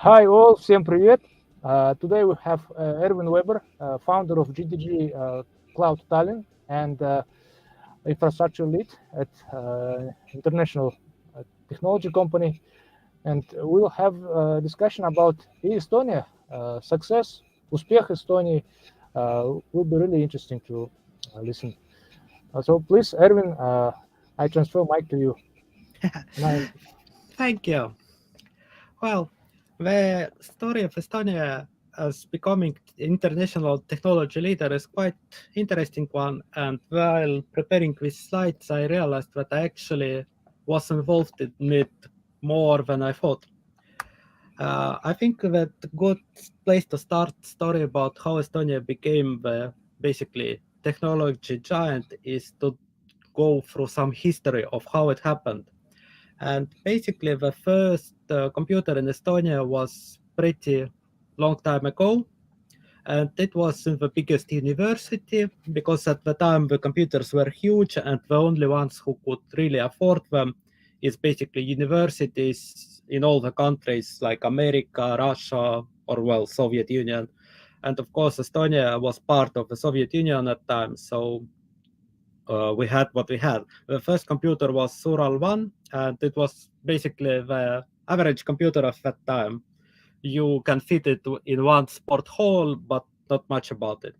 Hi all, всем привет. Today we have Ervin Weber, founder of GDG Cloud Tallinn and infrastructure lead at international technology company. And we'll have a discussion about E-Estonia, success, успех Estonia. Will be really interesting to listen. So please, Ervin, I transfer mic to you. Thank you. Well, the story of Estonia as becoming international technology leader is quite interesting one. And while preparing these slides, I realized that I actually was involved in it more than I thought. I think that a good place to start story about how Estonia became the basically technology giant is to go through some history of how it happened. And basically, the first computer in Estonia was pretty long time ago. And it was in the biggest university because at the time the computers were huge and the only ones who could really afford them is basically universities in all the countries like America, Russia, or well, Soviet Union. And of course, Estonia was part of the Soviet Union at the time. So we had what we had. The first computer was Ural 1, and it was basically the average computer of that time. You can fit it in one sport hall, but not much about it.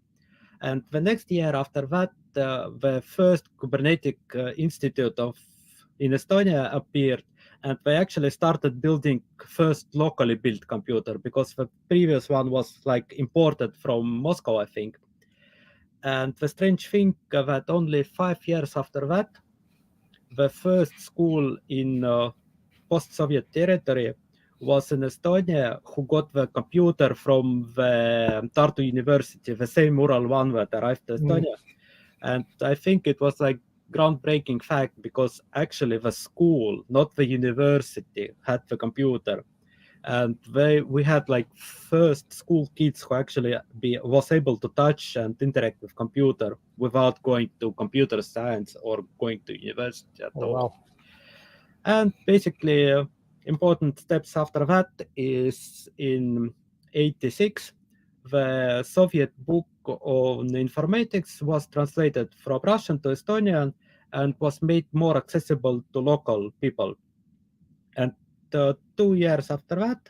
And the next year after that, the first Kubernetes Institute in Estonia appeared, and they actually started building first locally built computer because the previous one was like imported from Moscow, I think. And the strange thing that only 5 years after that, the first school in post-Soviet territory was in Estonia who got the computer from the Tartu University, the same Ural one that arrived to Estonia. And I think it was like groundbreaking fact because actually the school, not the university, had the computer. And we had like first school kids who actually was able to touch and interact with computer without going to computer science or going to university at all. Wow. And basically important steps after that is in 86 the Soviet book on informatics was translated from Russian to Estonian and was made more accessible to local people. And 2 years after that,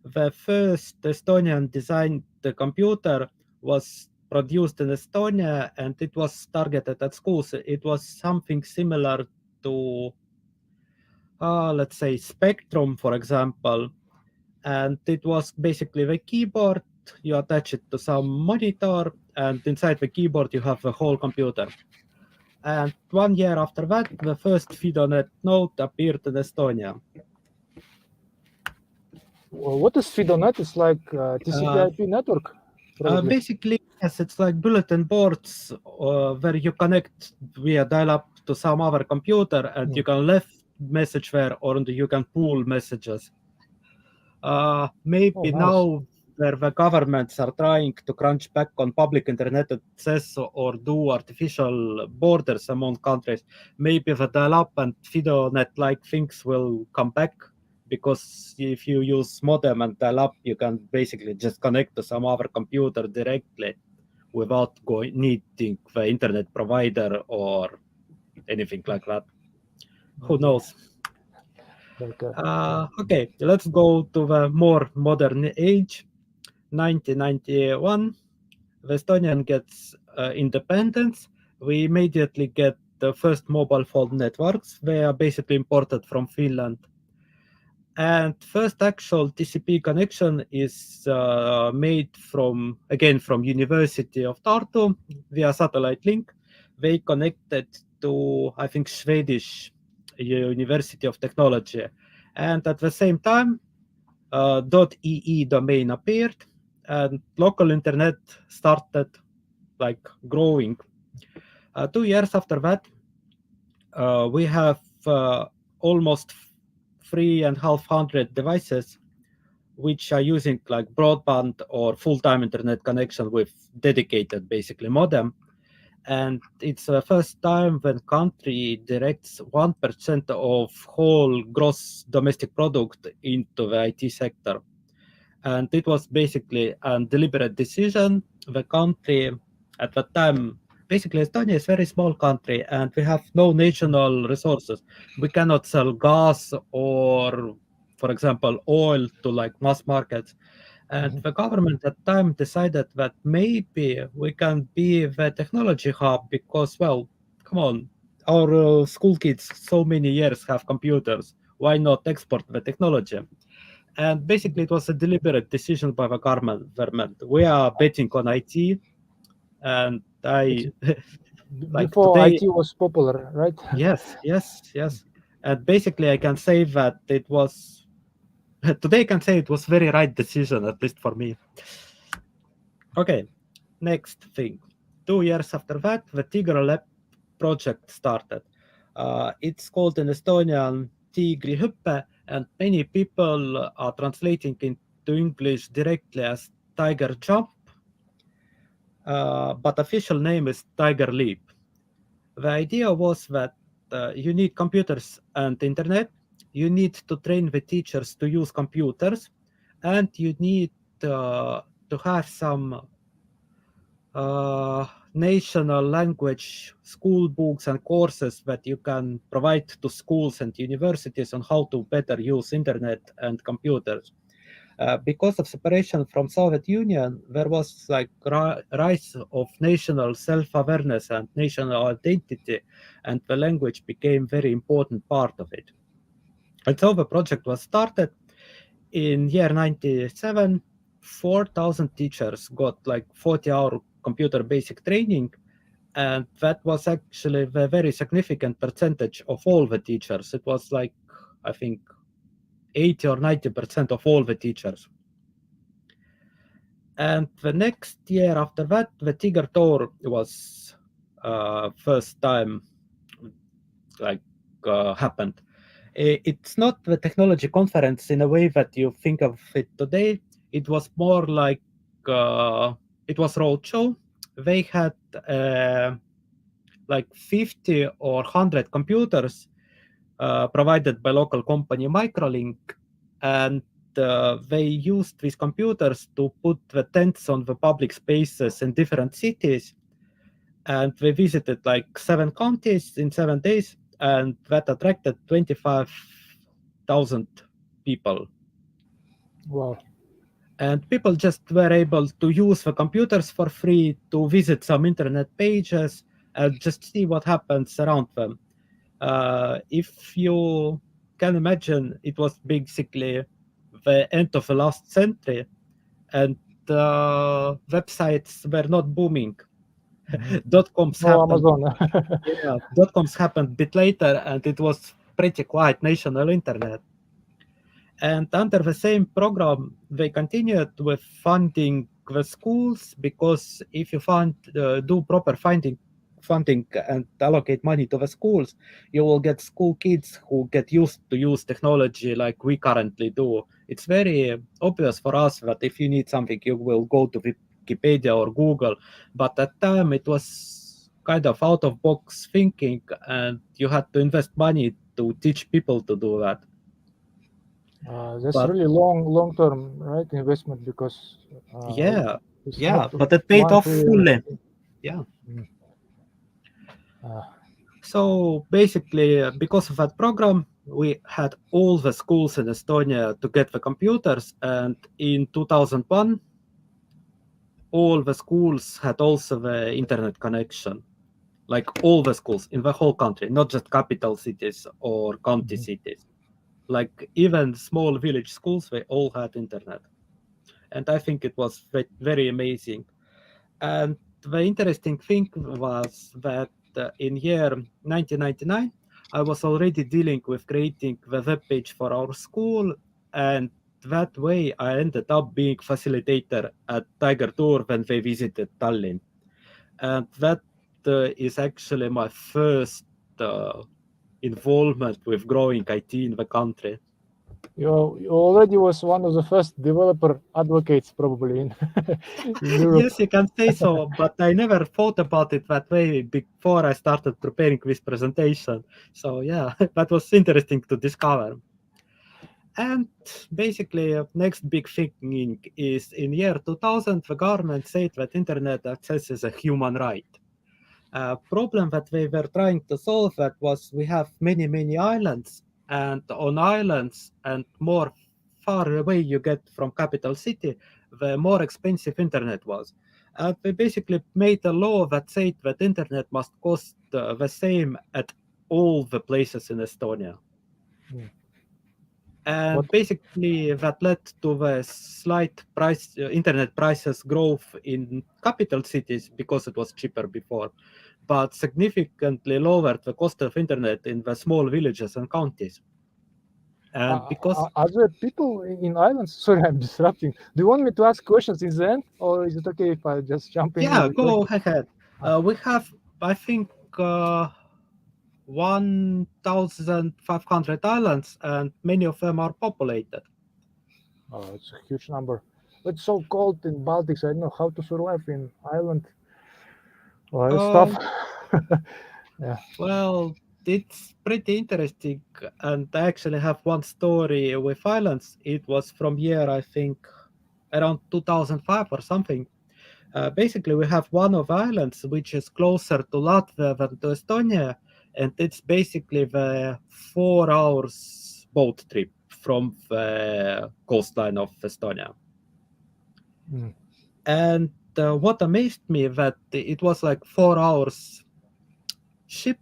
the first Estonian designed computer was produced in Estonia and it was targeted at schools. It was something similar to, let's say, Spectrum, for example. And it was basically the keyboard. You attach it to some monitor, and inside the keyboard, you have the whole computer. And 1 year after that, the first FidoNet node appeared in Estonia. What is FidoNet? It's like TCP/IP network. Basically, yes, it's like bulletin boards where you connect via dial-up to some other computer, and you can left message there, or you can pool messages. Maybe nice. now where the governments are trying to crunch back on public internet access or do artificial borders among countries, maybe the dial-up and FidoNet-like things will come back. Because if you use modem and dial-up, you can basically just connect to some other computer directly without needing the internet provider or anything like that. Who knows? Okay, let's go to the more modern age. 1991, the Estonian gets independence. We immediately get the first mobile phone networks. They are basically imported from Finland. And first actual TCP connection is made from University of Tartu via satellite link. They connected to, I think, Swedish University of Technology. And at the same time, .ee domain appeared and local internet started like growing. 2 years after that, we have almost 3,500 devices which are using like broadband or full-time internet connection with dedicated basically modem. And it's the first time when country directs 1% of whole gross domestic product into the IT sector. And it was basically a deliberate decision. The country at that time, basically Estonia is a very small country and we have no national resources. We cannot sell gas or, for example, oil to like mass markets. And the government at the time decided that maybe we can be the technology hub because, well, come on, our school kids so many years have computers. Why not export the technology? And basically, it was a deliberate decision by the government. We are betting on IT, and I like Before today. IT was popular, right? Yes. And basically, I can say that it was today. I can say it was very right decision, at least for me. Okay, next thing. 2 years after that, the Tigro Lab project started. It's called in Estonian Tigri Hüppe, and many people are translating into English directly as Tiger Jump, but official name is Tiger Leap. The idea was that you need computers and internet, you need to train the teachers to use computers, and you need to have some national language school books and courses that you can provide to schools and universities on how to better use internet and computers. Because of separation from Soviet Union, there was like rise of national self-awareness and national identity, and the language became very important part of it. And so the project was started in year 97. 4,000 teachers got like 40-hour computer basic training, and that was actually a very significant percentage of all the teachers. It was like, I think, 80 or 90% of all the teachers. And the next year after that, the Tiger Tour was first time like happened. It's not the technology conference in a way that you think of it today. It was more like it was roadshow. They had like 50 or 100 computers provided by local company Microlink, and they used these computers to put the tents on the public spaces in different cities. And we visited like 7 counties in 7 days, and that attracted 25,000 people. Wow. And people just were able to use the computers for free, to visit some internet pages, and just see what happens around them. If you can imagine, it was basically the end of the last century, and websites were not booming. Dot-coms No happened. Amazon. Yeah, dot-coms happened a bit later, and it was pretty quiet national internet. And under the same program, they continued with funding the schools, because if you do proper funding and allocate money to the schools, you will get school kids who get used to use technology like we currently do. It's very obvious for us that if you need something, you will go to Wikipedia or Google. But at the time, it was kind of out of box thinking, and you had to invest money to teach people to do that. That's really long term, right? Investment, because yeah, not but it paid off monthly. fully. Yeah. So basically, because of that program, we had all the schools in Estonia to get the computers, and in 2001, all the schools had also the internet connection, like all the schools in the whole country, not just capital cities or county cities. Like even small village schools, they all had internet. And I think it was very amazing. And the interesting thing was that in year 1999, I was already dealing with creating the web page for our school, and that way I ended up being facilitator at Tiger Tour when they visited Tallinn. And that is actually my first involvement with growing IT in the country. You already was one of the first developer advocates, probably in Europe. Yes, you can say so, but I never thought about it that way before I started preparing this presentation. So yeah, that was interesting to discover. And basically, next big thing is in year 2000, the government said that internet access is a human right. Problem that we were trying to solve that was we have many islands, and on islands and more far away you get from capital city, the more expensive internet was. And we basically made a law that said that internet must cost the same at all the places in Estonia. And basically that led to the slight price internet prices growth in capital cities because it was cheaper before, but significantly lowered the cost of internet in the small villages and counties. And because are there people in islands? Sorry, I'm disrupting. Do you want me to ask questions in the end, or is it okay if I just jump in? yeah, go ahead. We have, I think, 1,500 islands, and many of them are populated. Oh, it's a huge number. It's so cold in Baltics. I don't know how to survive in island. Well, it's tough. Yeah. Well, it's pretty interesting, and I actually have one story with islands. It was from year, I think, around 2005 or something. Basically, we have one of islands which is closer to Latvia than to Estonia, and it's basically the 4 hours boat trip from the coastline of Estonia. And what amazed me that it was like 4 hours ship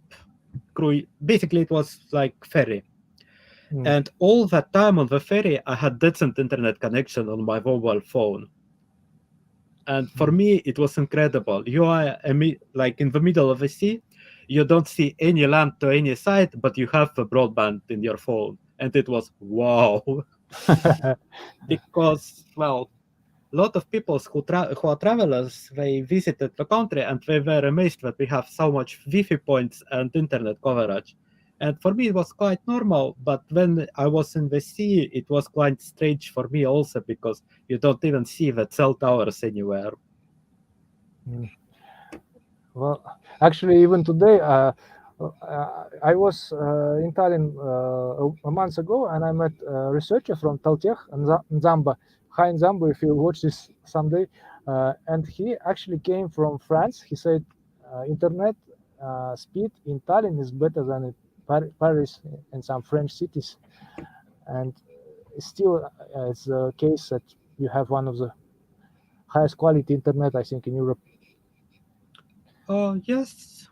cruise. Basically, it was like ferry. And all that time on the ferry, I had decent internet connection on my mobile phone. And for me, it was incredible. You are like in the middle of the sea. You don't see any land to any side, but you have a broadband in your phone. And it was wow. Because, well, a lot of people who are travelers, they visited the country and they were amazed that we have so much Wi-Fi points and internet coverage. And for me, it was quite normal. But when I was in the sea, it was quite strange for me also because you don't even see the cell towers anywhere. Well, actually, even today, I was in Tallinn a month ago, and I met a researcher from Taltech in Zamba. Hi, in Zamba, if you watch this someday. And he actually came from France. He said internet speed in Tallinn is better than in Paris and some French cities. And still, it's a case that you have one of the highest quality internet, I think, in Europe. Oh, yes,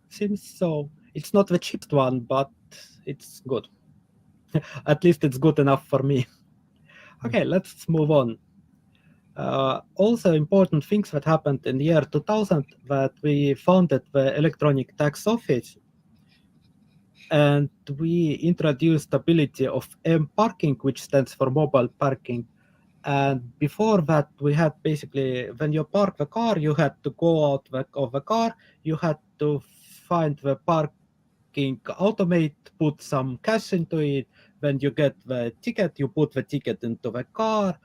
seems so. It's not the cheapest one, but it's good. At least it's good enough for me. Okay, let's move on. Also important things that happened in the year 2000 that we founded the electronic tax office, and we introduced ability of M-parking, which stands for mobile parking. And before that, we had basically, when you park the car, you had to go out of the car, you had to find the parking automate, put some cash into it. When you get the ticket, you put the ticket into the car,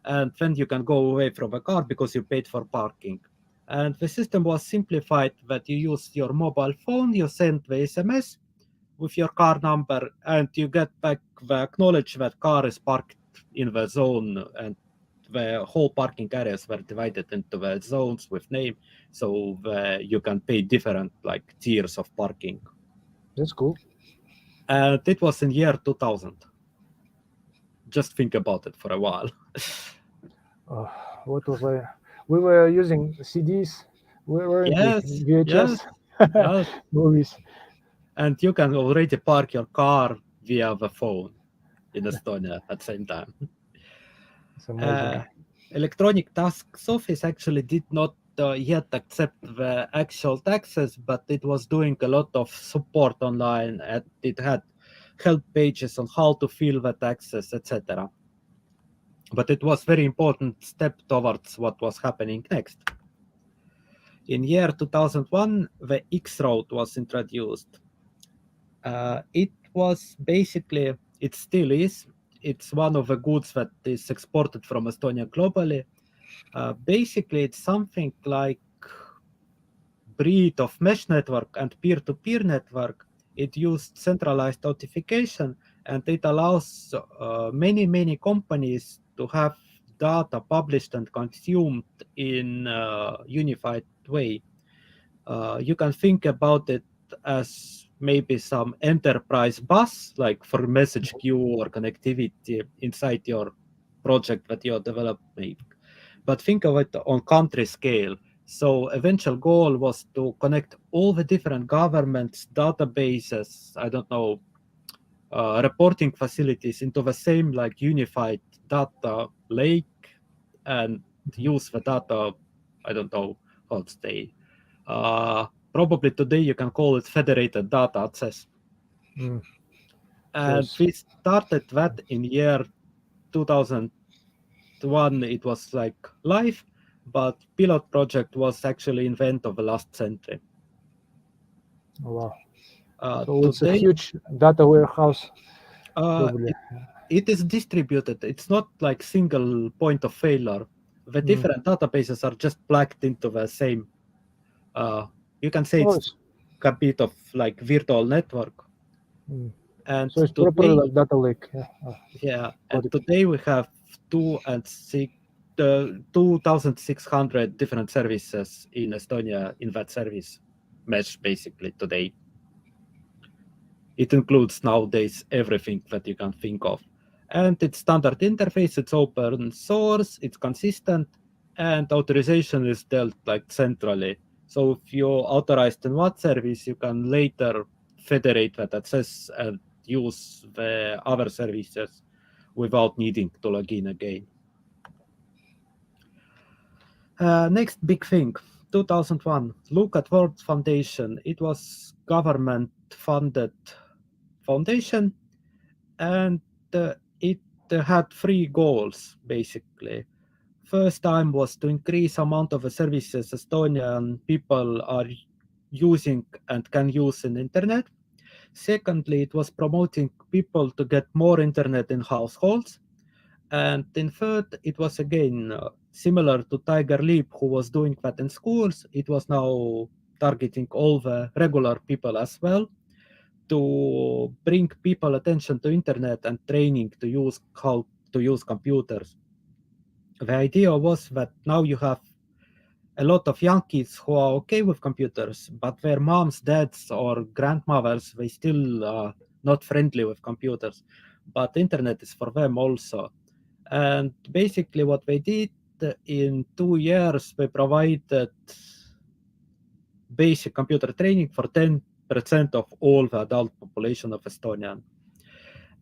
and then you can go away from the car because you paid for parking. And the system was simplified that you use your mobile phone, you send the SMS with your car number, and you get back the acknowledge that car is parked in the zone, and the whole parking areas were divided into the zones with name, so you can pay different like tiers of parking. That's cool. And it was in year 2000. Just think about it for a while. What was I? We were using CDs. We were VHS movies. And you can already park your car via the phone in Estonia at the same time. It's amazing. Electronic tax office actually did not yet accept the actual taxes, but it was doing a lot of support online, and it had help pages on how to fill the taxes, etc. But it was very important step towards what was happening next. In year 2001, the XRoute was introduced. It was basically, it still is, it's one of the goods that is exported from Estonia globally. Basically, it's something like breed of mesh network and peer-to-peer network. It used centralized authentication, and it allows many companies to have data published and consumed in a unified way. You can think about it as maybe some enterprise bus, like for message queue or connectivity inside your project that you're developing. But think of it on country scale. So eventual goal was to connect all the different governments, databases, I don't know, reporting facilities into the same like unified data lake and use the data, I don't know how to say. Probably today you can call it federated data access. Mm. And Yes. we started that in year 2001. It was like live, but pilot project was actually in the end of the last century. Wow. So it's a Today, huge data warehouse. Probably. it is distributed. It's not like single point of failure. The different databases are just plugged into the same. You can say Oh, it's a bit of like virtual network. And so it's today, properly like data lake. yeah, got and it. today we have 2,600 different services in Estonia in that service mesh basically today. It includes nowadays everything that you can think of. And it's standard interface, it's open source, it's consistent, and authorization is dealt like centrally. So if you're authorized in one service, you can later federate that access and use the other services without needing to log in again. Next big thing, 2001, look at World Foundation. It was government-funded foundation, and it had three goals, basically. First time was to increase amount of the services Estonian people are using and can use in internet. Secondly, it was promoting people to get more internet in households. And in third, it was again similar to Tiger Leap, who was doing that in schools. It was now targeting all the regular people as well, to bring people attention to internet and training to use how to use computers. The idea was that now you have a lot of young kids who are okay with computers, but their moms, dads, or grandmothers, they still are not friendly with computers. But internet is for them also. And basically what they did in 2 years, they provided basic computer training for 10% of all the adult population of Estonia.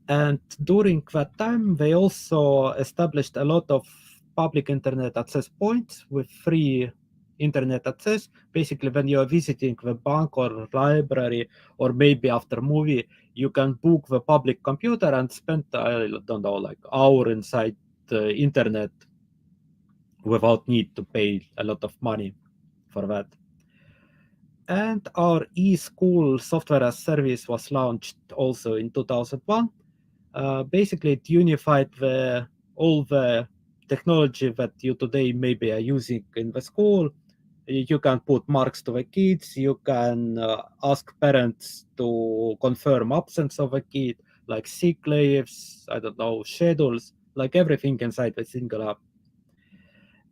And during that time, they also established a lot of public internet access points with free internet access. Basically, when you are visiting the bank or library, or maybe after movie, you can book the public computer and spend, I don't know, like hour inside the internet without need to pay a lot of money for that. And our e-school software as service was launched also in 2001. Basically, it unified all the technology that you today maybe are using in the school. You can put marks to the kids. You can ask parents to confirm absence of a kid, like sick leaves, I don't know, schedules, like everything inside the single app.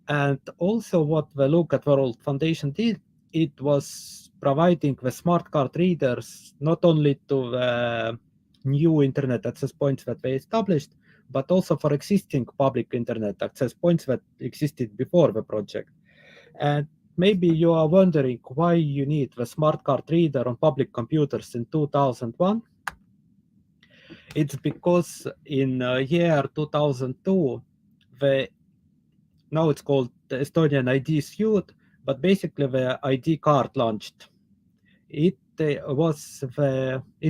And also what the Look at World Foundation did, it was providing the smart card readers not only to the new internet access points that they established, but also for existing public internet access points that existed before the project. And maybe you are wondering why you need the smart card reader on public computers in 2001. It's because in year 2002, now it's called the Estonian ID Suite, but basically the ID card launched. It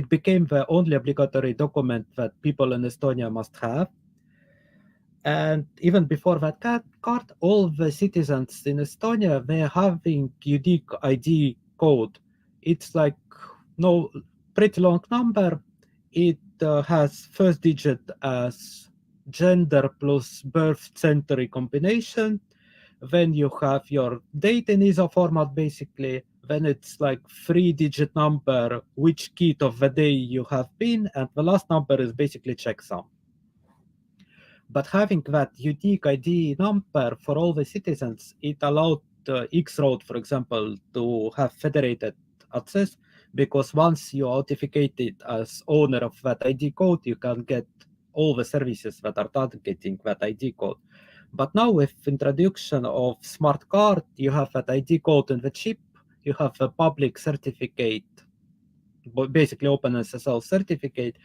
became the only obligatory document that people in Estonia must have. And even before that card, all the citizens in Estonia, they're having unique ID code. It's like no pretty long number. It has first digit as gender plus birth century combination. Then you have your date in ISO format, basically. then it's like 3-digit number, which kid of the day you have been, and the last number is basically checksum. But having that unique ID number for all the citizens, it allowed XRoute, for example, to have federated access, because once you authenticated as owner of that ID code, you can get all the services that are targeting that ID code. But now with introduction of smart card, you have that ID code in the chip, you have a public certificate, basically OpenSSL certificate,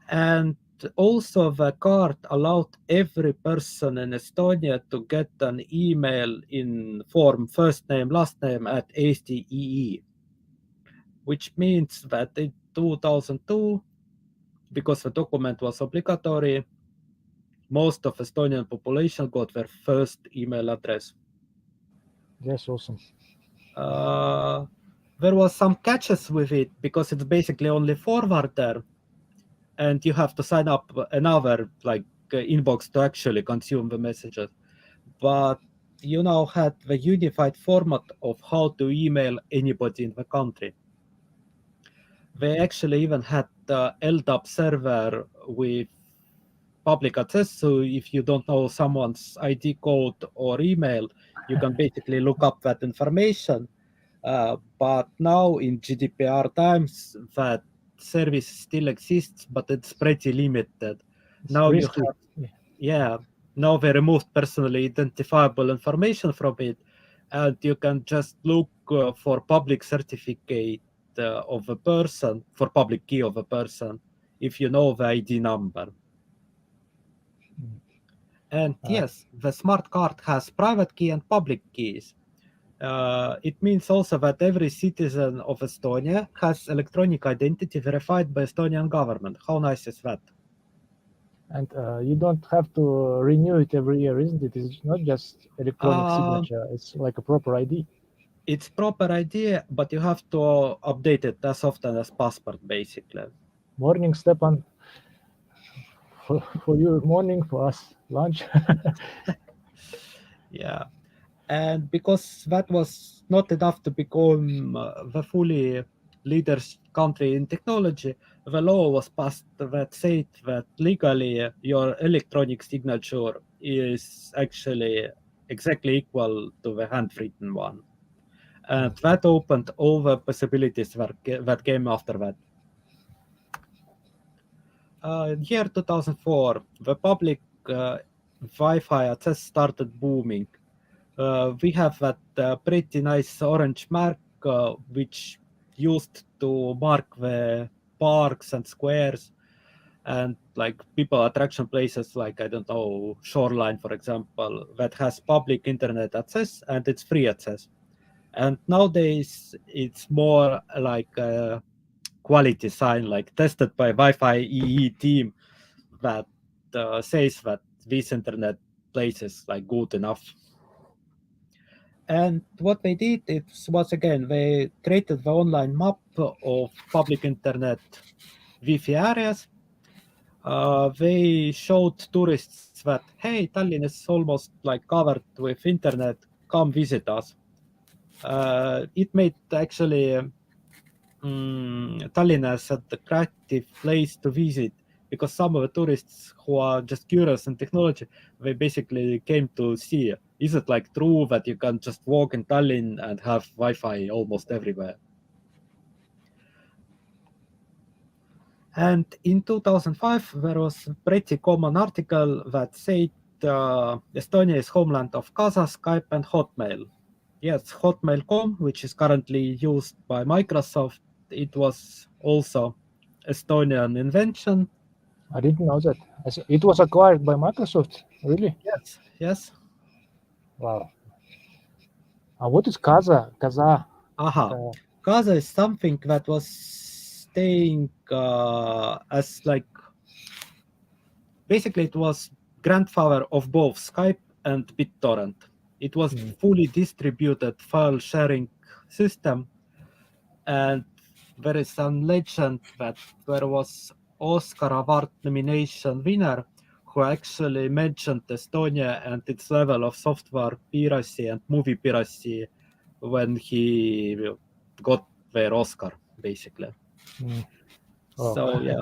and also the card allowed every person in Estonia to get an email in form first name, last name at Eesti.ee, which means that in 2002, because the document was obligatory, most of Estonian population got their first email address. That's awesome. There was some catches with it because it's basically only forwarder, and you have to sign up another inbox to actually consume the messages. But you now had the unified format of how to email anybody in the country. They actually even had the LDAP server with public access, so if you don't know someone's ID code or email, you can basically look up that information. But now in GDPR times, that service still exists, but it's pretty limited. Now you have, now they removed personally identifiable information from it, and you can just look for public certificate of a person, for public key of a person, if you know the ID number. And yes, the smart card has private key and public keys. It means also that every citizen of Estonia has electronic identity verified by Estonian government. How nice is that? And you don't have to renew it every year, isn't it? It's not just electronic signature, it's like a proper ID. It's proper ID, but you have to update it as often as passport, basically. Morning, Stepan. For you, morning, for us, lunch. Yeah. And because that was not enough to become the fully leaders country in technology, the law was passed that said that legally your electronic signature is actually exactly equal to the handwritten one. And that opened all the possibilities that came after that. Year 2004, the public Wi-Fi access started booming. We have that pretty nice orange mark, which used to mark the parks and squares and like people attraction places, like, I don't know, Shoreline, for example, that has public internet access and it's free access. And nowadays it's more like a quality sign, like tested by Wi-Fi EE team that says that this internet place is like good enough. And what they did is, once again, they created the online map of public internet Wi-Fi areas. They showed tourists that, hey, Tallinn is almost like covered with internet, come visit us. It made actually Tallinn as an attractive place to visit, because some of the tourists who are just curious in technology, they basically came to see, is it like true that you can just walk in Tallinn and have Wi-Fi almost everywhere? And in 2005, there was a pretty common article that said Estonia is homeland of Casa, Skype, and Hotmail. Yes, Hotmail.com, which is currently used by Microsoft, it was also Estonian invention. I didn't know that. It was acquired by Microsoft, really? Yes, yes. Wow. What is Casa? Casa? Casa is something that was staying as like, basically it was grandfather of both Skype and BitTorrent. It was fully distributed file sharing system, and there is some legend that there was Askar Award nomination winner who actually mentioned Estonia and its level of software piracy and movie piracy when he got their Oscar, basically. Oh. So yeah.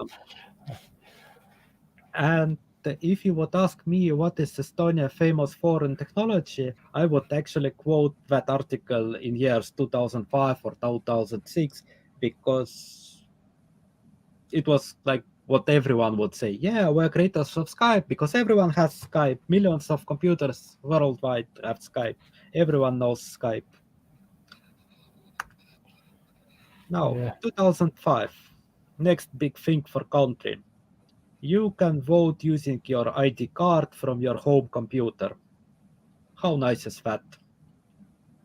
And if you would ask me what is Estonia famous for in technology, I would actually quote that article in years 2005 or 2006, because it was like what everyone would say. Yeah, we're creators of Skype because everyone has Skype. Millions of computers worldwide have Skype. Everyone knows Skype. Now, Yeah. 2005, next big thing for country. You can vote using your ID card from your home computer. How nice is that?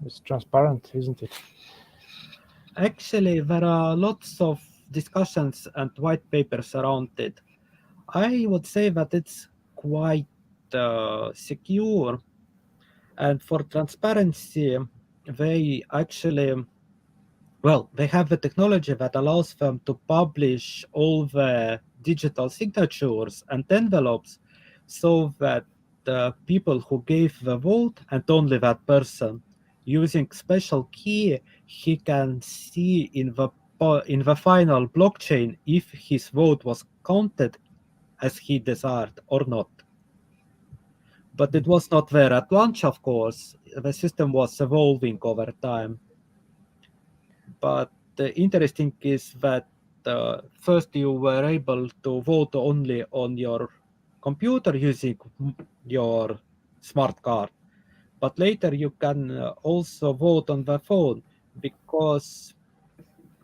It's transparent, isn't it? Actually, there are lots of discussions and white papers around it. I would say that it's quite secure, and for transparency, they actually, well, they have the technology that allows them to publish all the digital signatures and envelopes, so that the people who gave the vote, and only that person, using special key, he can see in the final blockchain if his vote was counted as he desired or not. But it was not there at launch, of course. The system was evolving over time. But the interesting is that first you were able to vote only on your computer using your smart card, but later you can also vote on the phone, because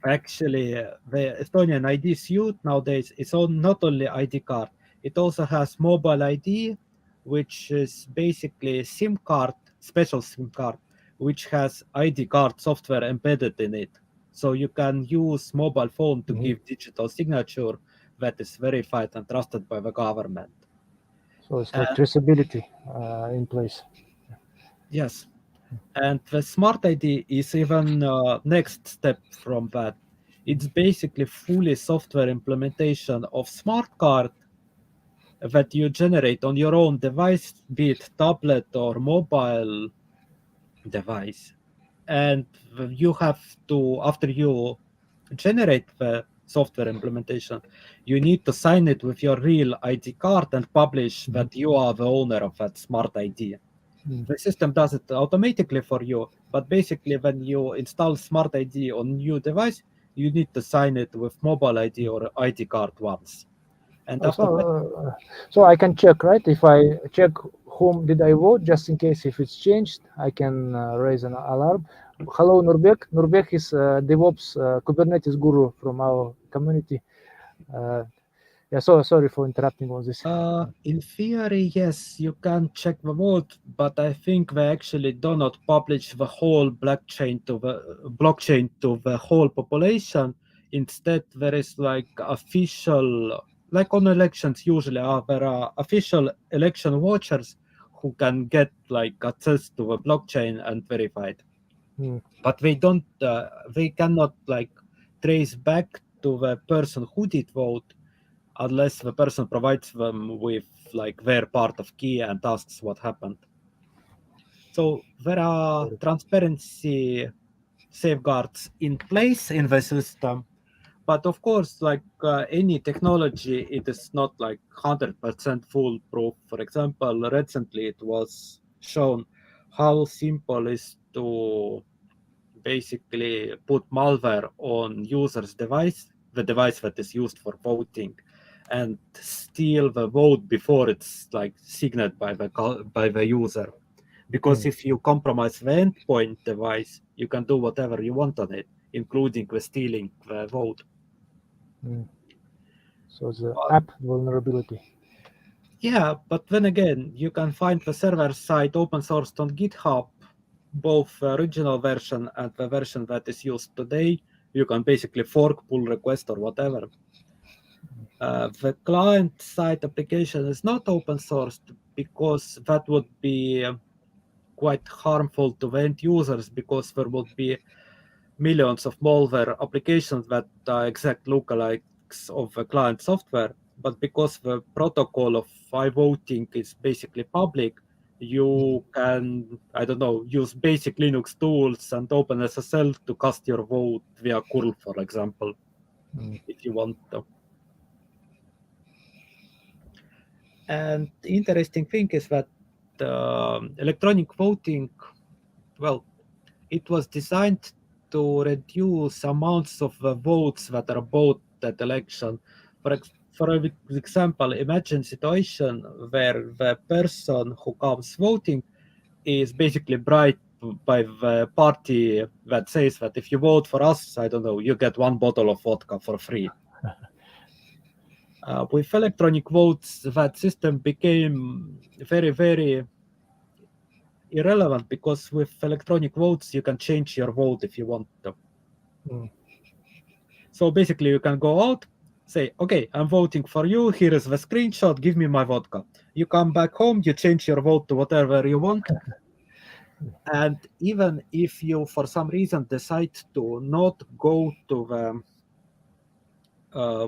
actually the Estonian ID suite nowadays is on not only ID card, it also has mobile ID, which is basically a SIM card, special SIM card, which has ID card software embedded in it. So you can use mobile phone to give digital signature that is verified and trusted by the government. So it's like traceability in place. Yes. And the smart ID is even next step from that. It's basically fully software implementation of smart card that you generate on your own device, be it tablet or mobile device. And you have to, after you generate the software implementation, you need to sign it with your real ID card and publish that you are the owner of that smart ID. The system does it automatically for you, but basically when you install smart ID on new device, you need to sign it with mobile ID or ID card once. And after that, So I can check, right? If I check whom did I vote, just in case if it's changed, I can raise an alarm. Hello, Nurbek. Nurbek is DevOps Kubernetes guru from our community. Yeah, so sorry for interrupting all this. in theory, yes, you can check the vote, but I think they actually do not publish the whole blockchain to the whole population. Instead, there is like official, like on elections usually there are official election watchers who can get like access to the blockchain and verify it. But they cannot like trace back to the person who did vote, unless the person provides them with like their part of key and asks what happened. So there are transparency safeguards in place in the system, but of course, like any technology, it is not like 100% foolproof. For example, recently it was shown how simple is to basically put malware on user's device, the device that is used for voting, and steal the vote before it's like signed by the user. Because if you compromise the endpoint device, you can do whatever you want on it, including the stealing the vote. So the app vulnerability. Yeah, but then again, you can find the server side open sourced on GitHub, both the original version and the version that is used today. You can basically fork, pull request, or whatever. The client side application is not open sourced because that would be quite harmful to the end users, because there would be millions of malware applications that are exact lookalikes of the client software. But because the protocol of iVoting is basically public, you can, I don't know, use basic Linux tools and OpenSSL to cast your vote via curl, for example, if you want to. And the interesting thing is that electronic voting, well, it was designed to reduce amounts of votes that are bought at election. For example, imagine situation where the person who comes voting is basically bribed by the party that says that if you vote for us, I don't know, you get 1 bottle of vodka for free. With electronic votes, that system became very, very irrelevant because with electronic votes, you can change your vote if you want to. So basically, you can go out, say, okay, I'm voting for you. Here is the screenshot. Give me my vodka. You come back home, you change your vote to whatever you want. And even if you, for some reason, decide to not go to the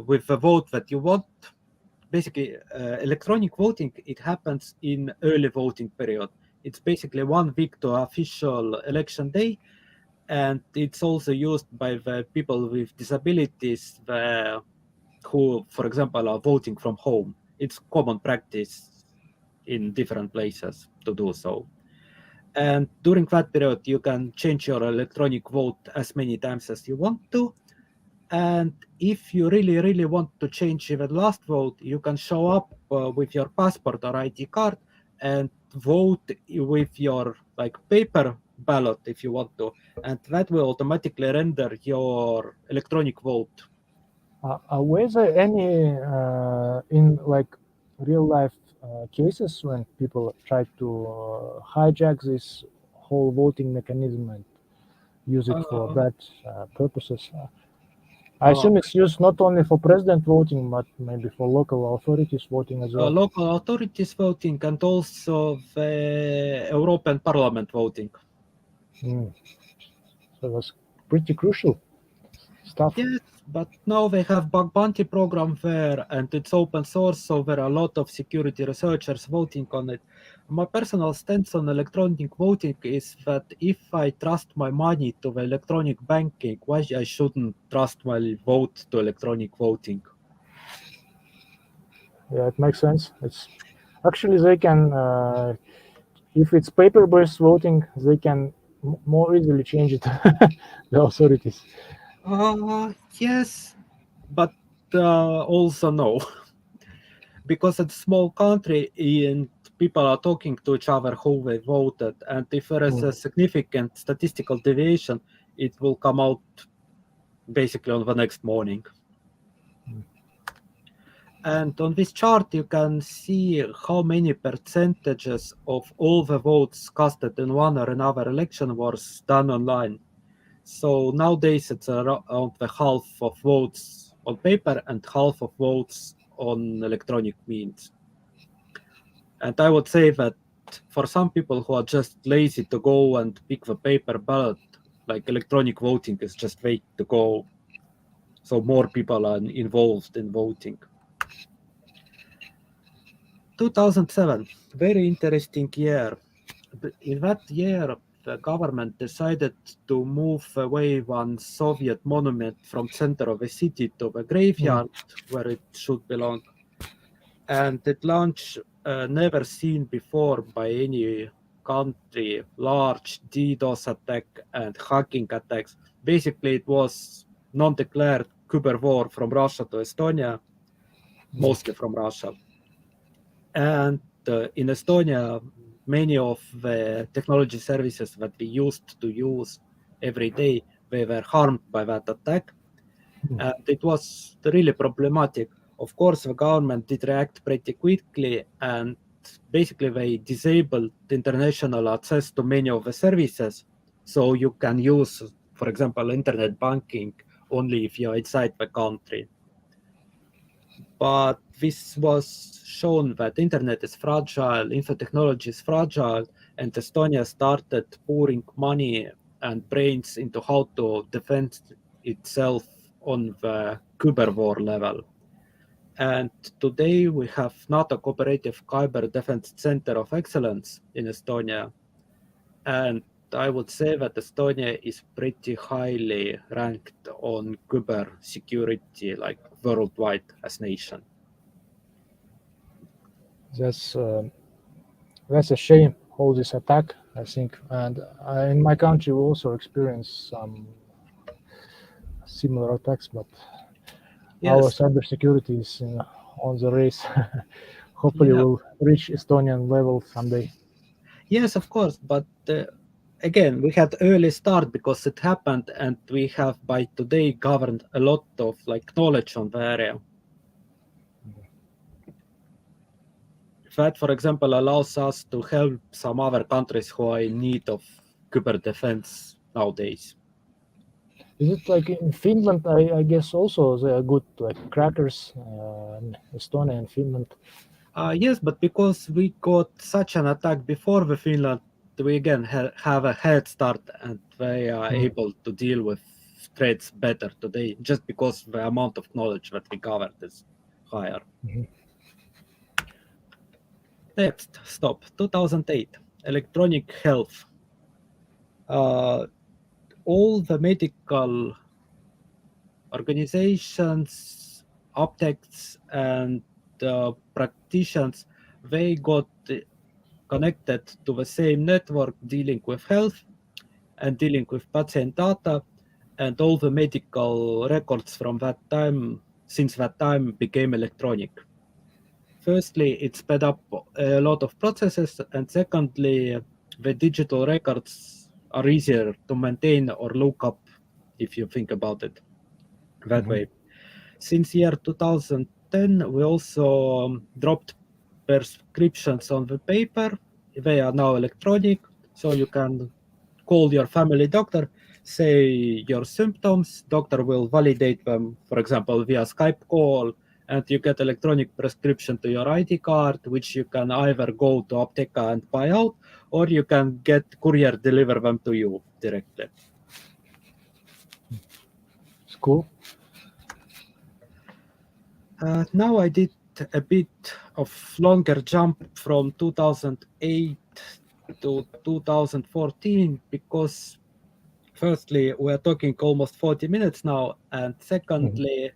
with the vote that you want, basically, electronic voting, it happens in early voting period. It's basically 1 week to official election day. And it's also used by the people with disabilities who, for example, are voting from home. It's common practice in different places to do so. And during that period, you can change your electronic vote as many times as you want to. And if you really, really want to change even last vote, you can show up with your passport or ID card and vote with your paper ballot if you want to, and that will automatically render your electronic vote. Were there any in real life cases when people try to hijack this whole voting mechanism and use it for bad purposes? I assume it's used not only for president voting, but maybe for local authorities voting as well. Local authorities voting and also the European Parliament voting. So that's pretty crucial stuff. Yes, but now they have bug bounty program there, and it's open source, so there are a lot of security researchers voting on it. My personal stance on electronic voting is that if I trust my money to the electronic banking, why I shouldn't trust my vote to electronic voting? Yeah, it makes sense. It's actually they can, if it's paper-based voting, they can more easily change it. The authorities. Yes, but also no, because it's a small country and people are talking to each other who they voted, and if there is a significant statistical deviation, it will come out basically on the next morning. And on this chart, you can see how many percentages of all the votes casted in one or another election was done online. So nowadays, it's around the half of votes on paper and half of votes on electronic means. And I would say that for some people who are just lazy to go and pick the paper ballot, electronic voting is just way to go. So more people are involved in voting. 2007, very interesting year. In that year, the government decided to move away one Soviet monument from center of the city to the graveyard where it should belong. And it launched never seen before by any country, large DDoS attack and hacking attacks. Basically, it was non-declared cyber war from Russia to Estonia, mostly from Russia. And in Estonia, many of the technology services that we used to use every day, they were harmed by that attack. And it was really problematic. Of course, the government did react pretty quickly, and basically they disabled international access to many of the services. So you can use, for example, internet banking only if you're outside the country. But this was shown that internet is fragile, info technology is fragile, and Estonia started pouring money and brains into how to defend itself on the cyber war level. And today we have NATO Cooperative Cyber Defense Center of Excellence in Estonia. And I would say that Estonia is pretty highly ranked on cyber security, like worldwide as nation. That's a shame, all this attack, I think. And in my country, we also experienced some similar attacks, but our Yes, cybersecurity is on the race. Hopefully, yeah. we'll reach Estonian level someday. Yes, of course. But again, we had early start because it happened, and we have by today governed a lot of like knowledge on the area. That, for example, allows us to help some other countries who are in need of cyber defense nowadays. Is it like in Finland? I guess also they are good, like crackers in Estonia and Finland. Yes, but because we got such an attack before the Finland, we again have a head start, and they are able to deal with threats better today, just because the amount of knowledge that we covered is higher. Next, stop. 2008, electronic health. All the medical organizations, optics, and practitioners, they got connected to the same network dealing with health and dealing with patient data, and all the medical records from that time, since that time, became electronic. Firstly, it sped up a lot of processes, and secondly, the digital records are easier to maintain or look up if you think about it that way. Since year 2010, we also dropped prescriptions on the paper. They are now electronic, so you can call your family doctor, say your symptoms, doctor will validate them, for example, via Skype call, and you get electronic prescription to your ID card, which you can either go to Apteeka and buy out, or you can get courier deliver them to you directly. It's cool. Now I did a bit of longer jump from 2008 to 2014 because firstly, we're talking almost 40 minutes now, and secondly,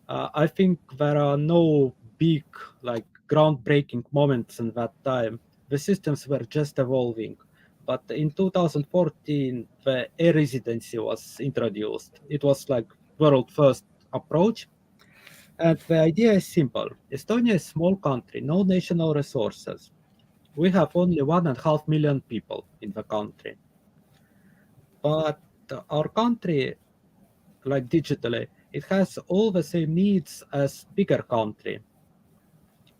I think there are no big, like, groundbreaking moments in that time. The systems were just evolving. But in 2014, the e-Residency was introduced. It was like world first approach. And the idea is simple. Estonia is a small country, no national resources. We have only 1.5 million people in the country. But our country, like digitally, it has all the same needs as bigger country.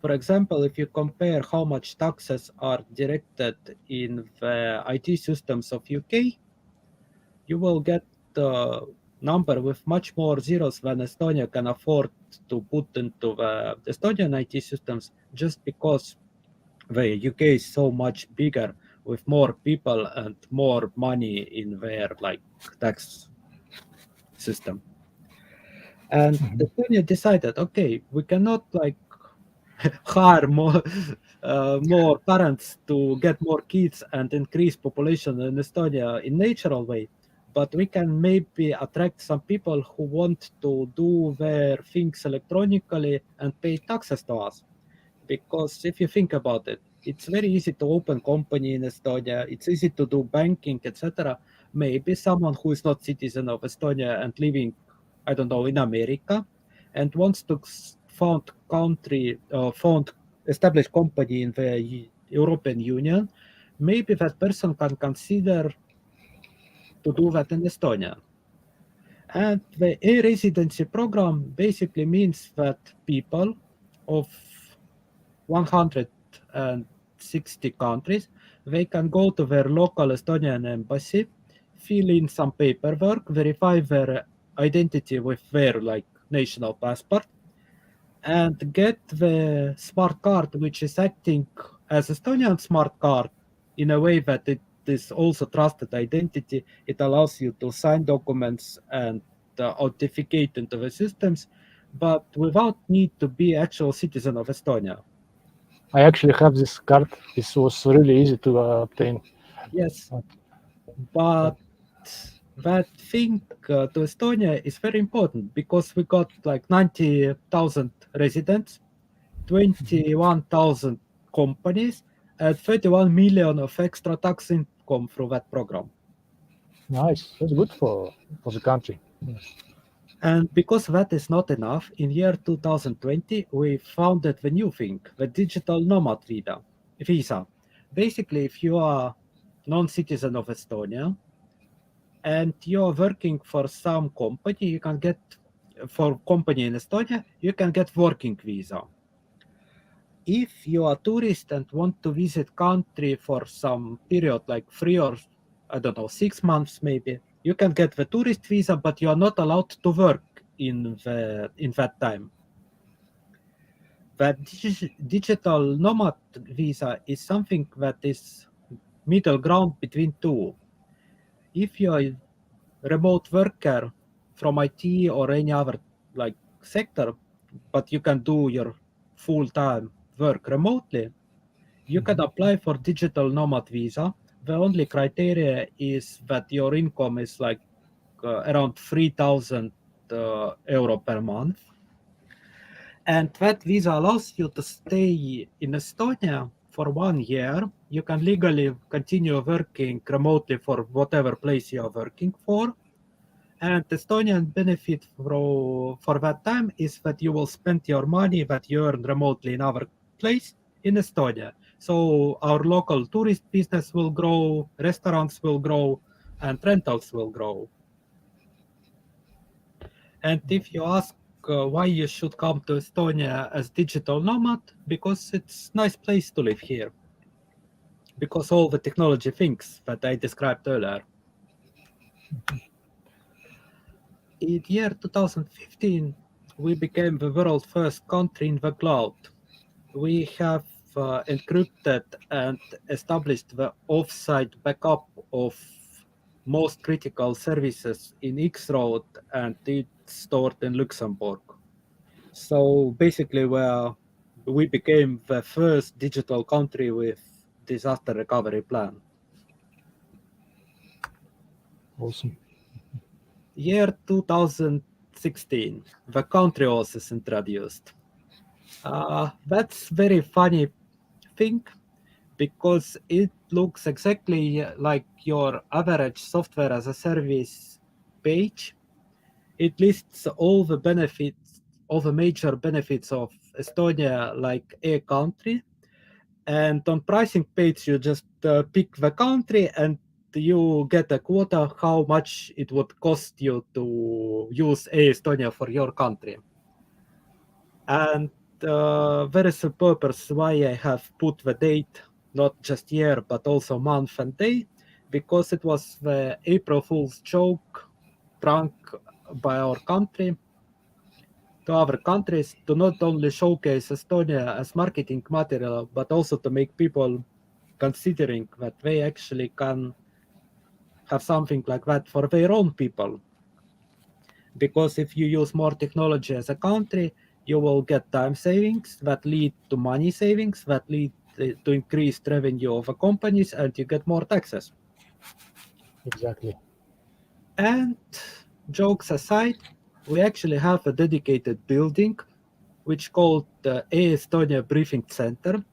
For example, if you compare how much taxes are directed in the IT systems of UK, you will get the number with much more zeros than Estonia can afford to put into the Estonian IT systems, just because the UK is so much bigger with more people and more money in their like tax system. And Estonia decided, okay, we cannot like hire more parents to get more kids and increase population in Estonia in natural way, but we can maybe attract some people who want to do their things electronically and pay taxes to us. Because if you think about it, it's very easy to open company in Estonia. It's easy to do banking, etc. Maybe someone who is not citizen of Estonia and living, I don't know, in America, and wants to found establish company in the European Union, maybe that person can consider to do that in Estonia. And the e-residency program basically means that people of 160 countries, they can go to their local Estonian embassy, fill in some paperwork, verify their identity with their like national passport, and get the smart card, which is acting as Estonian smart card in a way that it is also trusted identity. It allows you to sign documents and authenticate into the systems, but without need to be actual citizen of Estonia. I actually have this card. This was really easy to obtain. Yes, but that thing to Estonia is very important because we got like 90,000 residents, 21,000 companies, and 31 million of extra tax income through that program. Nice. That's good for the country. And because that is not enough, in year 2020, we founded the new thing, the digital nomad visa. Basically, if you are non-citizen of Estonia and you're working for some company, you can get, for company in Estonia, you can get working visa. If you are a tourist and want to visit country for some period, like 3 or, I don't know, 6 months maybe, you can get the tourist visa, but you are not allowed to work in that time. That digital nomad visa is something that is middle ground between two. If you are a remote worker from IT or any other like sector, but you can do your full-time work remotely, you can apply for digital nomad visa. The only criteria is that your income is like around 3,000 euro per month. And that visa allows you to stay in Estonia for 1 year. You can legally continue working remotely for whatever place you are working for. And Estonian benefit for that time is that you will spend your money that you earn remotely in our place in Estonia. So our local tourist business will grow, restaurants will grow, and rentals will grow. And if you ask why you should come to Estonia as digital nomad, because it's a nice place to live here. Because all the technology things that I described earlier. In year 2015, we became the world's first country in the cloud. We have encrypted and established the offsite backup of most critical services in XRoute, and it's stored in Luxembourg. So basically, we became the first digital country with disaster recovery plan. Awesome. Year 2016, the country was introduced. That's very funny thing because it looks exactly like your average software as a service page. It lists all the benefits, all the major benefits of Estonia like a country. And on pricing page, you just pick the country and you get a quota how much it would cost you to use E-Estonia for your country. And there is a purpose why I have put the date, not just year, but also month and day, because it was the April Fool's joke drunk by our country to other countries to not only showcase Estonia as marketing material, but also to make people considering that they actually can have something like that for their own people. Because if you use more technology as a country, you will get time savings that lead to money savings that lead to increased revenue of the companies, and you get more taxes. Exactly. And jokes aside, we actually have a dedicated building which called the E-Estonia Briefing Center.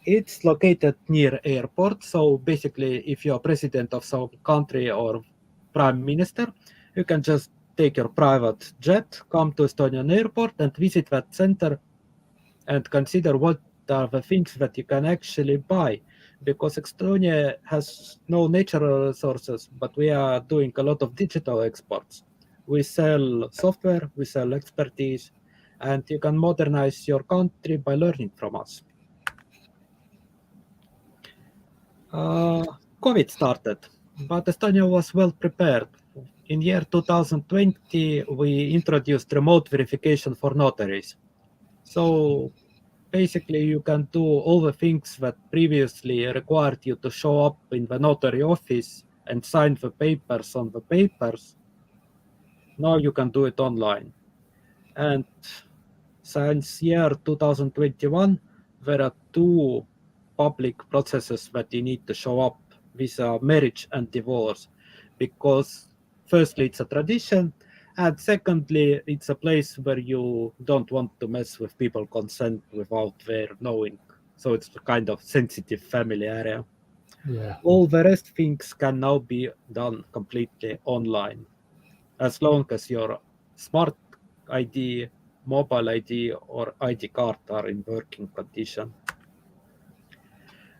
It's located near airport, so basically if you're president of some country or prime minister, you can just take your private jet, come to Estonian airport and visit that center and consider what are the things that you can actually buy. Because Estonia has no natural resources, but we are doing a lot of digital exports. We sell software, we sell expertise, and you can modernize your country by learning from us. COVID started, but Estonia was well prepared. In year 2020, we introduced remote verification for notaries. So basically, you can do all the things that previously required you to show up in the notary office and sign the papers on the papers. Now you can do it online. And Since year 2021, there are two public processes that you need to show up with a marriage and divorce, because firstly, it's a tradition, and secondly, it's a place where you don't want to mess with people consent without their knowing. So it's a kind of sensitive family area. Yeah. All the rest things can now be done completely online, as long as your smart ID, mobile ID, or ID card are in working condition.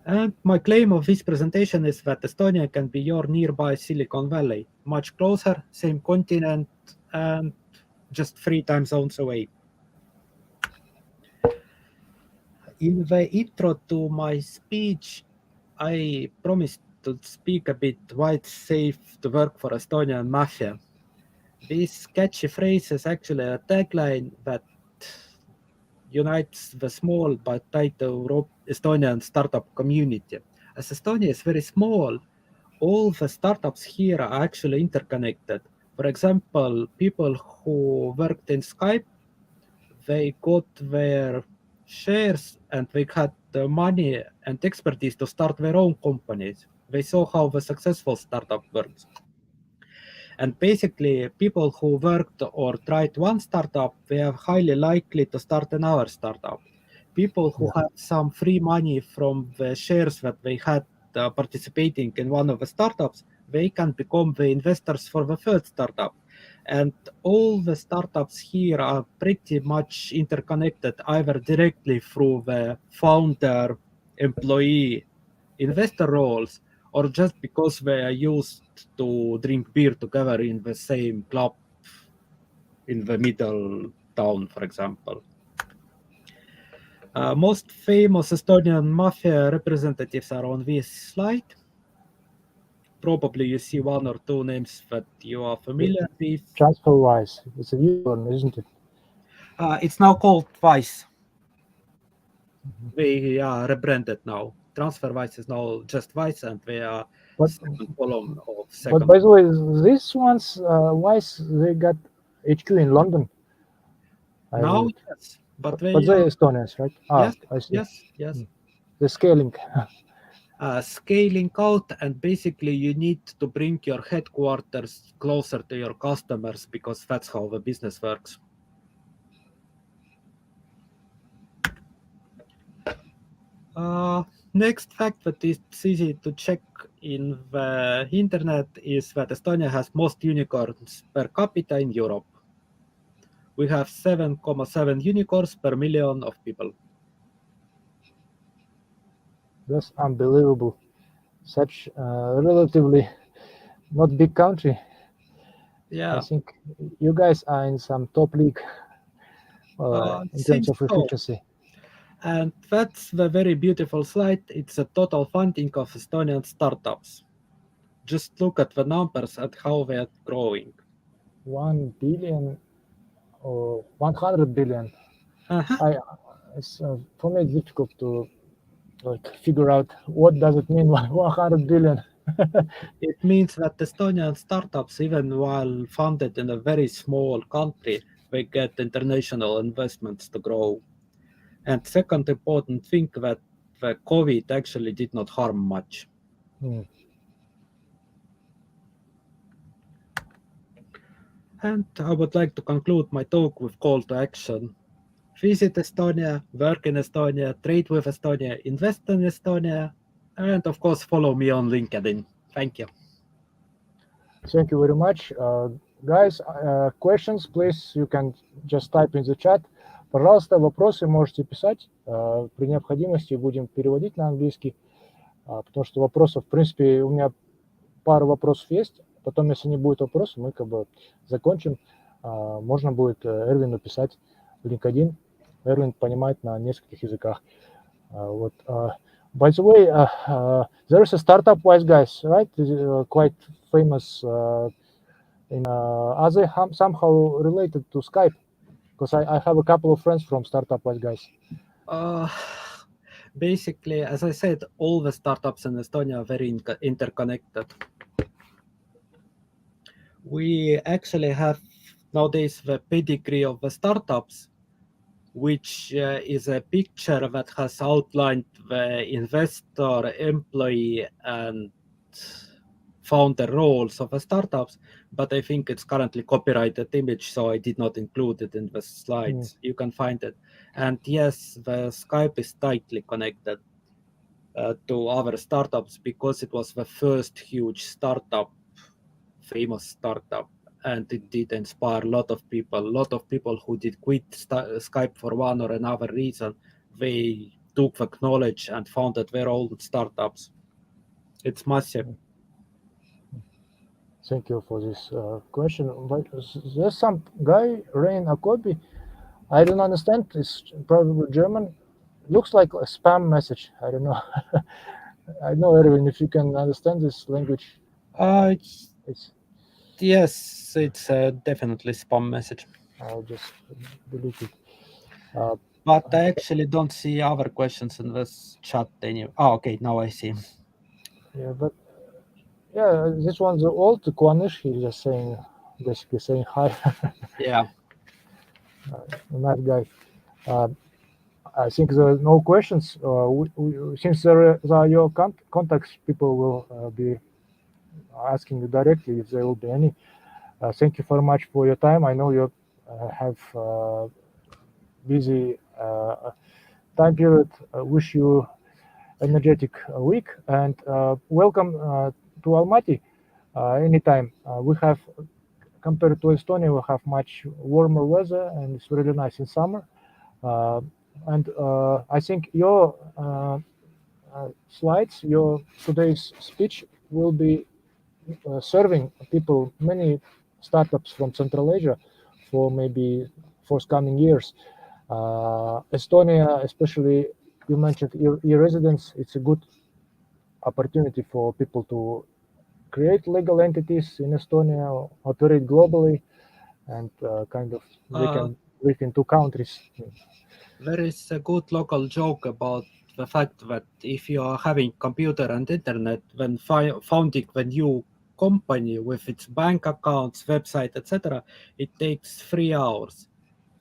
And my claim of this presentation is that Estonia can be your nearby Silicon Valley, much closer, same continent, and just 3 time zones away. In the intro to my speech, I promised to speak a bit why it's safe to work for Estonian mafia. This catchy phrase is actually a tagline that unites the small but tight Estonian startup community. As Estonia is very small, all the startups here are actually interconnected. For example, people who worked in Skype, they got their shares and they had the money and expertise to start their own companies. They saw how the successful startup works. And basically, people who worked or tried one startup, they are highly likely to start another startup. People who had some free money from the shares that they had participating in one of the startups, they can become the investors for the third startup. And all the startups here are pretty much interconnected, either directly through the founder, employee, investor roles, or just because they are used to drink beer together in the same club in the middle town, for example. Most famous Estonian mafia representatives are on this slide. Probably you see one or two names that you are familiar with. Transferwise. It's a unicorn, isn't it? It's now called Vice. They are rebranded now. Transferwise is now just Vice, and they are But, second column of but second. by the way, these ones, Wise, they got HQ in London. Now, yes, but they they're Estonians, right? yes, I see. yes. The scaling. Scaling out, and basically you need to bring your headquarters closer to your customers because that's how the business works. Next fact that is easy to check in the internet is that Estonia has most unicorns per capita in Europe. We have 7.7 unicorns per million of people. That's unbelievable. Such relatively not big country. Yeah. I think you guys are in some top league in terms of efficiency. And that's the very beautiful slide. It's a total funding of Estonian startups. Just look at the numbers and how they are growing. 1 billion or 100 billion. For me, it's difficult to figure out what does it mean 100 billion. It means that Estonian startups, even while funded in a very small country, they get international investments to grow. And second important thing, that the COVID actually did not harm much. And I would like to conclude my talk with call to action. Visit Estonia, work in Estonia, trade with Estonia, invest in Estonia, and of course follow me on LinkedIn. Thank you. Thank you very much. Guys, questions, please, you can just type in the chat. Пожалуйста, вопросы можете писать. При необходимости будем переводить на английский, потому что вопросов, в принципе, у меня пару вопросов есть. Потом, если не будет вопросов, мы как бы закончим. Можно будет Эрвину писать в LinkedIn. Эрвин понимает на нескольких языках. Вот. By the way, there is a startup Wise guys, right? Quite famous. Are they somehow related to Skype? Because I have a couple of friends from startup Wise guys. Basically, as I said, all the startups in Estonia are very interconnected. We actually have nowadays the pedigree of the startups, which is a picture that has outlined the investor, employee, and founder roles of the startups, but I think it's currently copyrighted image, so I did not include it in the slides. You can find it. And yes, the Skype is tightly connected to other startups because it was the first huge startup, famous startup, and it did inspire a lot of people. A lot of people who did quit Skype for one or another reason, they took the knowledge and founded their own startups. It's massive. Thank you for this question. But there's some guy, Rain Akobi. I don't understand. It's probably German. Looks like a spam message. I don't know. I know, Ervin, if you can understand this language. It's Yes, it's definitely spam message. I'll just delete it. But I actually don't see other questions in this chat anyway. Oh, okay, now I see. Yeah, but yeah, this one's old Kwanish. He's just saying, basically saying hi. Yeah. Nice guy. I think there are no questions. Since there are your contacts, people will be asking you directly if there will be any. Thank you very much for your time. I know you have busy time period. Wish you energetic week and welcome to Almaty anytime. We have, compared to Estonia, we have much warmer weather and it's really nice in summer. And I think your slides, your today's speech will be serving people, many startups from Central Asia for maybe forthcoming years. Estonia, especially you mentioned e-residence, it's a good opportunity for people to create legal entities in Estonia, operate globally, and kind of they can live in two countries. There is a good local joke about the fact that if you are having computer and internet, when founding the new company with its bank accounts, website, etc., it takes 3 hours,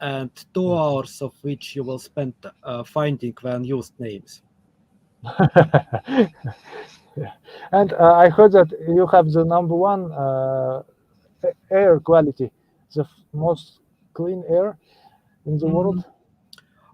and 2 hours of which you will spend finding the unused names. Yeah. And I heard that you have the number one air quality, the most clean air in the world.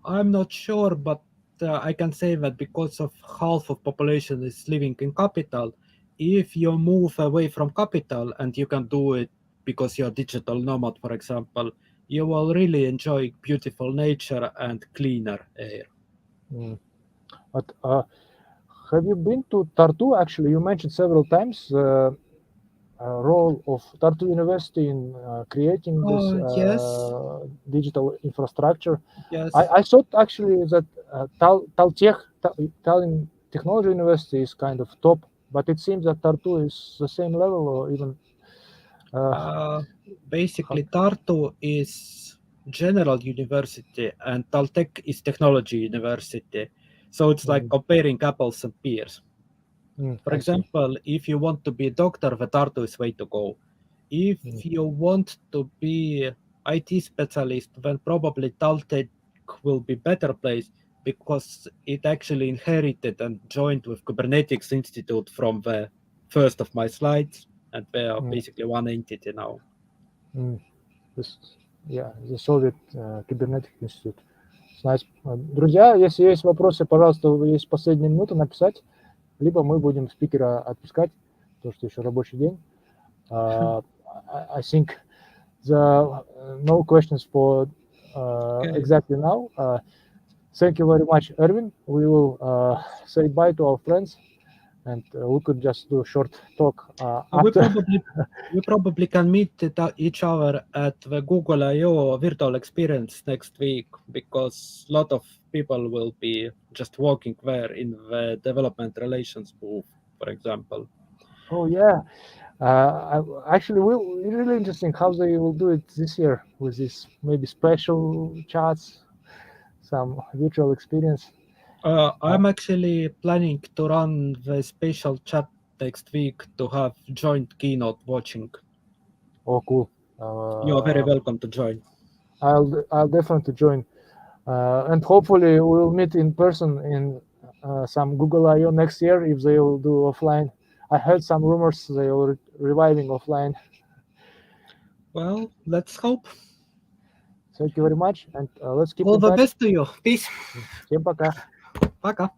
I'm not sure, but I can say that because of half of population is living in capital, if you move away from capital and you can do it because you're a digital nomad, for example, you will really enjoy beautiful nature and cleaner air. But have you been to Tartu? Actually, you mentioned several times the role of Tartu University in creating this Yes. digital infrastructure. Yes. I thought actually that Tallinn Technology University is kind of top, but it seems that Tartu is the same level or even. Basically, Tartu is general university and Taltech is technology university. So it's like comparing apples and pears. For example, if you want to be a doctor, the Tartu is way to go. If you want to be IT specialist, then probably Taltech will be better place because it actually inherited and joined with Kubernetes Institute from the first of my slides, and they are basically one entity now. The Soviet Kubernetes Institute. Nice. Друзья, если есть вопросы, пожалуйста, есть последняя минута написать, либо мы будем спикера отпускать, потому что еще рабочий день. I think the no questions for exactly now. Thank you very much, Ervin. We will say bye to our friends, and we could just do a short talk after. We probably can meet each other at the Google I/O virtual experience next week because a lot of people will be just walking there in the development relations booth, for example. Oh yeah. Actually, really interesting how they will do it this year with this maybe special chats, some virtual experience. I'm actually planning to run the special chat next week to have joint keynote watching. Oh, cool. You're very welcome to join. I'll definitely join. And hopefully we'll meet in person in some Google I/O next year if they will do offline. I heard some rumors they are reviving offline. Well, let's hope. Thank you very much, and let's keep All in the touch. best to you. Peace. Всем пока. Пока.